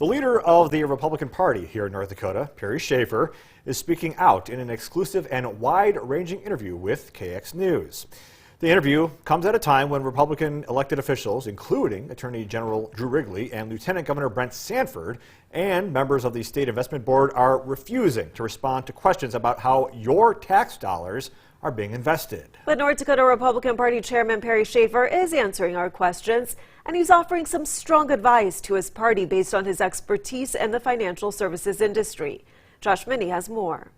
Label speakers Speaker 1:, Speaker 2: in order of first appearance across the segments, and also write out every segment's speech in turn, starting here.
Speaker 1: The leader of the Republican Party here in North Dakota, Perry Schaefer, is speaking out in an exclusive and wide-ranging interview with KX News. The interview comes at a time when Republican elected officials, including Attorney General Drew Wrigley and Lieutenant Governor Brent Sanford, and members of the State Investment Board are refusing to respond to questions about how your tax dollars are being invested.
Speaker 2: But North Dakota Republican Party Chairman Perry Schaefer is answering our questions, and he's offering some strong advice to his party based on his expertise in the financial services industry. Josh Minnie has more.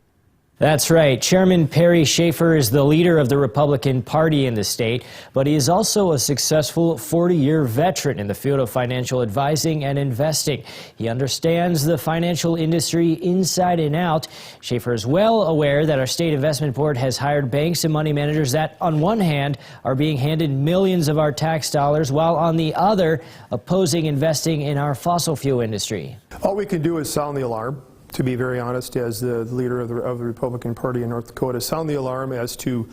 Speaker 3: That's right. Chairman Perry Schaefer is the leader of the Republican Party in the state, but he is also a successful 40-year veteran in the field of financial advising and investing. He understands the financial industry inside and out. Schaefer is well aware that our state investment board has hired banks and money managers that, on one hand, are being handed millions of our tax dollars, while on the other, opposing investing in our fossil fuel industry.
Speaker 4: All we can do is sound the alarm. To be very honest, as the leader of the Republican Party in North Dakota, sound the alarm as to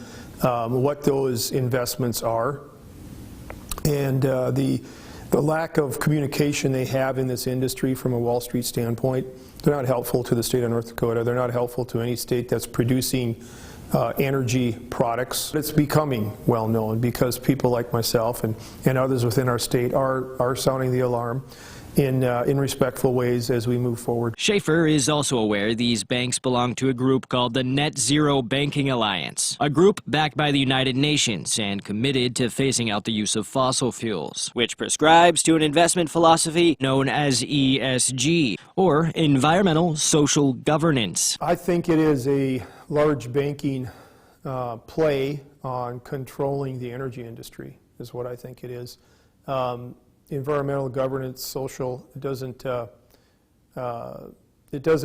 Speaker 4: what those investments are, and the lack of communication they have in this industry from a Wall Street standpoint. They're not helpful to the state of North Dakota. They're not helpful to any state that's producing energy products. It's becoming well known because people like myself and others within our state are sounding the alarm in respectful ways as we move forward.
Speaker 3: Schaefer is also aware these banks belong to a group called the Net Zero Banking Alliance, a group backed by the United Nations and committed to phasing out the use of fossil fuels, which prescribes to an investment philosophy known as ESG, or Environmental Social Governance.
Speaker 4: I think it is a large banking play on controlling the energy industry, is what I think it is. Environmental governance, social, it doesn't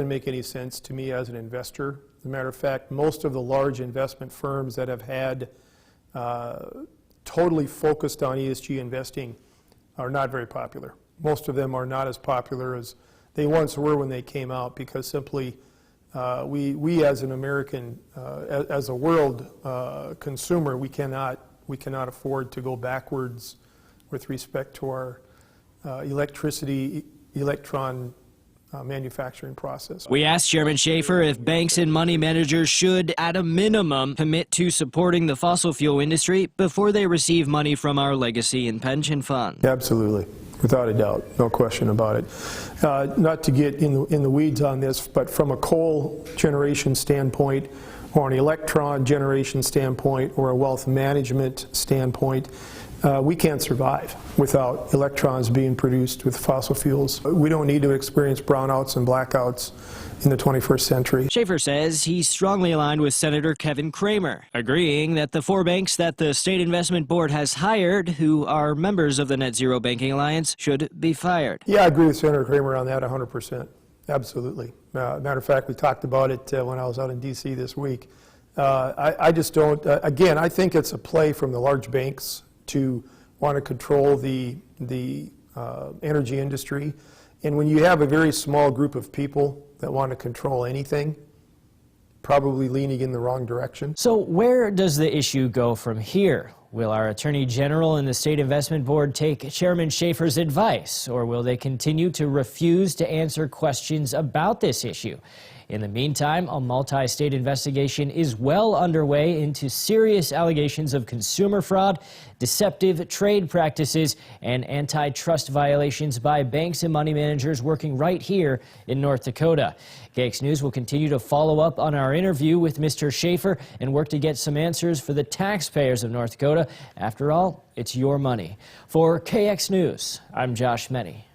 Speaker 4: make any sense to me as an investor. As a matter of fact, most of the large investment firms that have had totally focused on ESG investing are not very popular. Most of them are not as popular as they once were when they came out, because simply we as an American, as a world consumer, we cannot afford to go backwards with respect to our electron manufacturing process.
Speaker 3: We asked Chairman Schaefer if banks and money managers should, at a minimum, commit to supporting the fossil fuel industry before they receive money from our legacy and pension fund.
Speaker 4: Absolutely, without a doubt, no question about it. Not to get in the weeds on this, but from a coal generation standpoint, or an electron generation standpoint, or a wealth management standpoint, we can't survive without electrons being produced with fossil fuels. We don't need to experience brownouts and blackouts in the 21st century.
Speaker 3: Schaefer says he's strongly aligned with Senator Kevin Cramer, agreeing that the 4 banks that the State Investment Board has hired, who are members of the Net Zero Banking Alliance, should be fired.
Speaker 4: Yeah, I agree with Senator Cramer on that 100%. Absolutely. Matter of fact, we talked about it when I was out in D.C. this week. I just don't, again, I think it's a play from the large banks to want to control the energy industry. And when you have a very small group of people that want to control anything, probably leaning in the wrong direction.
Speaker 3: So where does the issue go from here? Will our Attorney General and the State Investment Board take Chairman Schaefer's advice, or will they continue to refuse to answer questions about this issue? In the meantime, a multi-state investigation is well underway into serious allegations of consumer fraud, deceptive trade practices, and antitrust violations by banks and money managers working right here in North Dakota. KX News will continue to follow up on our interview with Mr. Schaefer and work to get some answers for the taxpayers of North Dakota. After all, it's your money. For KX News, I'm Josh Minnie.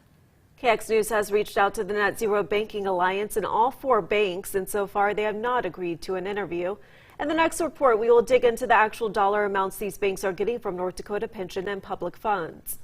Speaker 2: KX News has reached out to the Net Zero Banking Alliance and all 4 banks, and so far they have not agreed to an interview. In the next report, we will dig into the actual dollar amounts these banks are getting from North Dakota pension and public funds.